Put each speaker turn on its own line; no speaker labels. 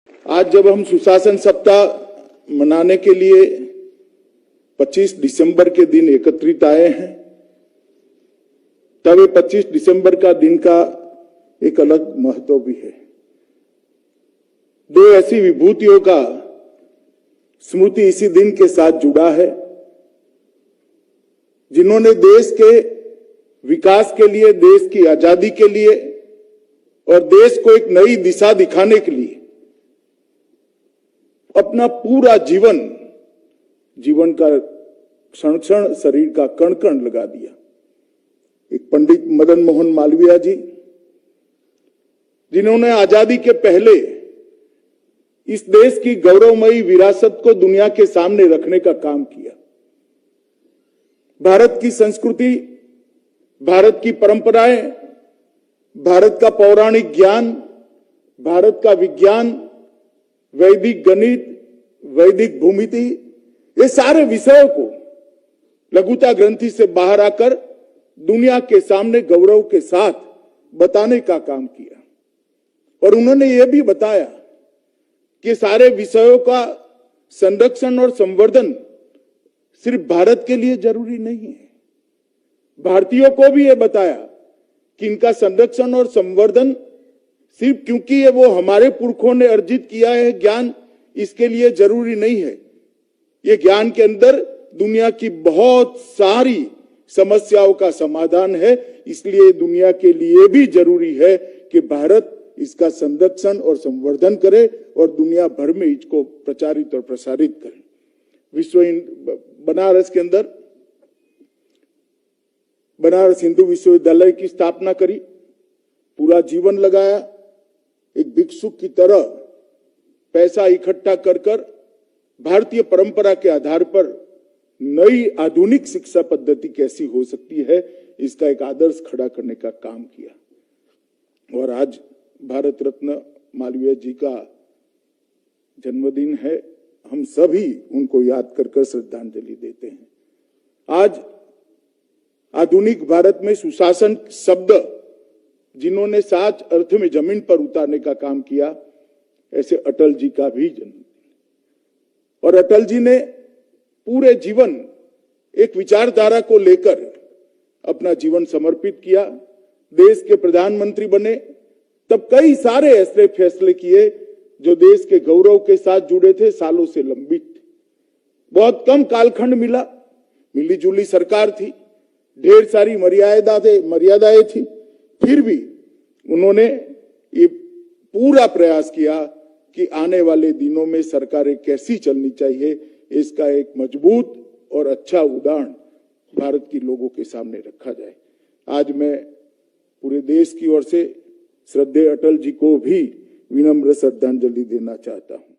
आज जब हम सुशासन सप्ताह मनाने के लिए 25 दिसंबर के दिन एकत्रित आए हैं, तब 25 दिसंबर का दिन का एक अलग महत्व भी है। दो ऐसी विभूतियों का स्मृति इसी दिन के साथ जुड़ा है, जिन्होंने देश के विकास के लिए, देश की आजादी के लिए और देश को एक नई दिशा दिखाने के लिए अपना पूरा जीवन का क्षण क्षण, शरीर का कण कण लगा दिया। एक पंडित मदन मोहन मालवीय जी, जिन्होंने आजादी के पहले इस देश की गौरवमयी विरासत को दुनिया के सामने रखने का काम किया। भारत की संस्कृति, भारत की परंपराएं, भारत का पौराणिक ज्ञान, भारत का विज्ञान, वैदिक गणित, वैदिक भूमिति, ये सारे विषयों को लघुता ग्रंथि से बाहर आकर दुनिया के सामने गौरव के साथ बताने का काम किया। और उन्होंने यह भी बताया कि सारे विषयों का संरक्षण और संवर्धन सिर्फ भारत के लिए जरूरी नहीं है। भारतीयों को भी यह बताया कि इनका संरक्षण और संवर्धन सिर्फ क्योंकि ये वो हमारे पुरखों ने अर्जित किया है ज्ञान, इसके लिए जरूरी नहीं है। ये ज्ञान के अंदर दुनिया की बहुत सारी समस्याओं का समाधान है, इसलिए दुनिया के लिए भी जरूरी है कि भारत इसका संरक्षण और संवर्धन करे और दुनिया भर में इसको प्रचारित और प्रसारित करे। बनारस के अंदर बनारस हिंदू विश्वविद्यालय की स्थापना करी, पूरा जीवन लगाया, एक भिक्षुक की तरह पैसा इकट्ठा कर भारतीय परंपरा के आधार पर नई आधुनिक शिक्षा पद्धति कैसी हो सकती है, इसका एक आदर्श खड़ा करने का काम किया। और आज भारत रत्न मालवीय जी का जन्मदिन है, हम सभी उनको याद कर श्रद्धांजलि देते हैं। आज आधुनिक भारत में सुशासन शब्द जिन्होंने सच अर्थ में जमीन पर उतारने का काम किया, ऐसे अटल जी का भी जन्मदिन। और अटल जी ने पूरे जीवन एक विचारधारा को लेकर अपना जीवन समर्पित किया। देश के प्रधानमंत्री बने तब कई सारे ऐसे फैसले किए जो देश के गौरव के साथ जुड़े थे, सालों से लंबित। बहुत कम कालखंड मिला, मिली जुली सरकार थी, ढेर सारी मर्यादाएं थी, फिर भी उन्होंने ये पूरा प्रयास किया कि आने वाले दिनों में सरकारें कैसी चलनी चाहिए, इसका एक मजबूत और अच्छा उदाहरण भारत के लोगों के सामने रखा जाए। आज मैं पूरे देश की ओर से श्रद्धेय अटल जी को भी विनम्र श्रद्धांजलि देना चाहता हूं।